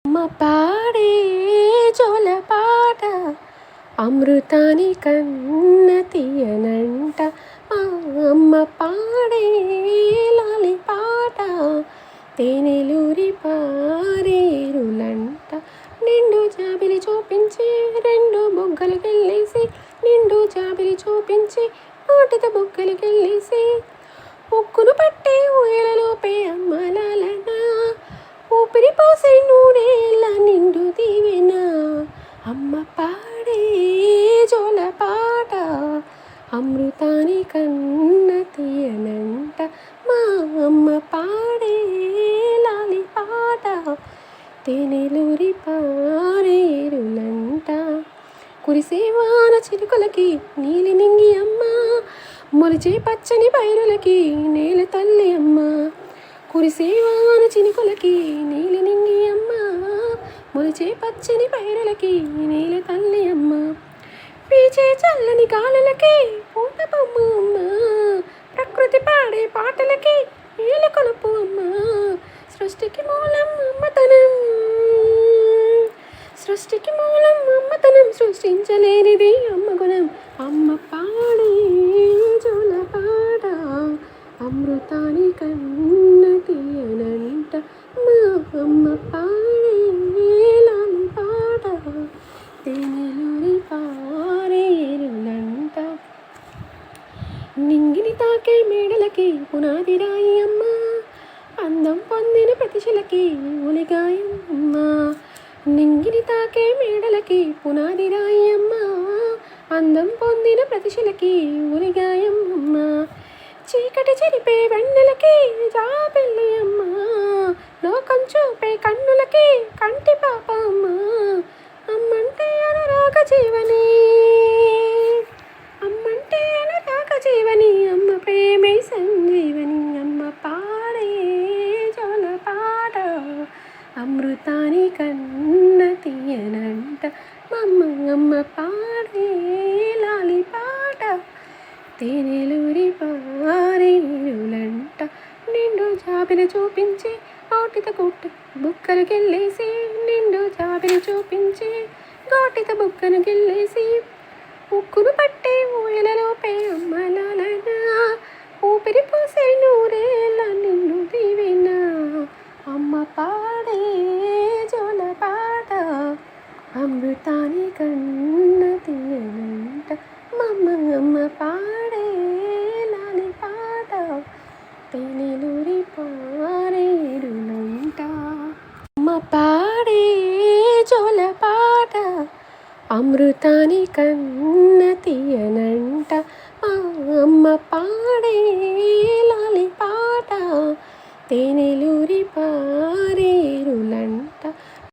అమ్మ పాడే జోలపాట అమృతాని కన్న తీయనంట. మా అమ్మ పాడే లాలి పాట తేనెలూరి పారేరులంట. నిండు జాబిలి చూపించి రెండు బొగ్గలు కెళ్ళేసి, నిండు జాబిలి చూపించి నోటితో బొగ్గలు కెళ్ళేసి, ఉక్కును పట్టే ఊయలలోపే అమ్మలాలన ఊపిరి పోసే నూరేళ్ళ నిండు దీవెన. అమ్మ పాడే జోలపాట అమృతాని కన్న తీయనంట. మా అమ్మ పాడే లాలి పాట తేనెలూరి పారేరులంట. కురిసే వాన చిలుకలకి నీలి నింగి అమ్మ, మొలిచే పచ్చని పైరులకి నేల తల్లి అమ్మ. కురిసే వాన చినుకులకి నీలి నింగి అమ్మ, మొలిచే పచ్చని పైరులకి నేల తల్లి అమ్మ. పీచే చల్లని గాలులకి పూత బొమ్మ అమ్మ, ప్రకృతి పాడే పాటలకి ఏల కొలుపు అమ్మ. సృష్టికి మూలం అమ్మతనం, సృష్టికి మూలం అమ్మతనం, సృష్టించలేనిది అమ్మ గుణం. అమ్మ పాడే జోలపాట అమృతాని కన్న తీయనంట. మా అమ్మ పాడే లాలి పాట తేనెలూరి పారేరులంట. నింగిని తాకే మేడలకి పునాది రాయి అమ్మ, అందం పొందిన ప్రతిశలకి ఉలిగాయం అమ్మ. నింగిని తాకే మేడలకి పునాది రాయి అమ్మ, అందం పొందిన ప్రతిశలకి ఉలిగాయం అమ్మ. చీకటి చెరిపే వెన్నెలకి జాబిల్లి అమ్మ, లోకం చూపే కన్నులకి కంటి పాప అమ్మ. అమ్మంటే అనురాగ జీవని, అమ్మంటే అనురాగ జీవని, అమ్మ ప్రేమే సంజీవని. అమ్మ పాడే జోలపాట అమృతాని కన్న తీయనంట. అమ్మ పాడే లాలి పాట తేనెలూరి పారేరులంట. నిండు జాబిలి చూపించి నోటితో గుట్టు బుక్కలు గిల్లేసి, నిండు జాబిలి చూపించి గోటితో బుక్కను గిల్లేసి, ఉక్కును పట్టే ఊయలలోపే అమ్మలాలన ఊపిరి పోసే నూరేళ్ళ నిండు దీవెన. అమ్మ పాడే జోలపాట అమృతాని కన్న తీయనంట. అమ్మ పాడే లాలి పాట తేనెలూరి పారేరులంట. అమ్మ పాడే జోలపాట అమృతాని కన్న తీయనంట. అమ్మ పాడే లాలి పాట తేనెలూరి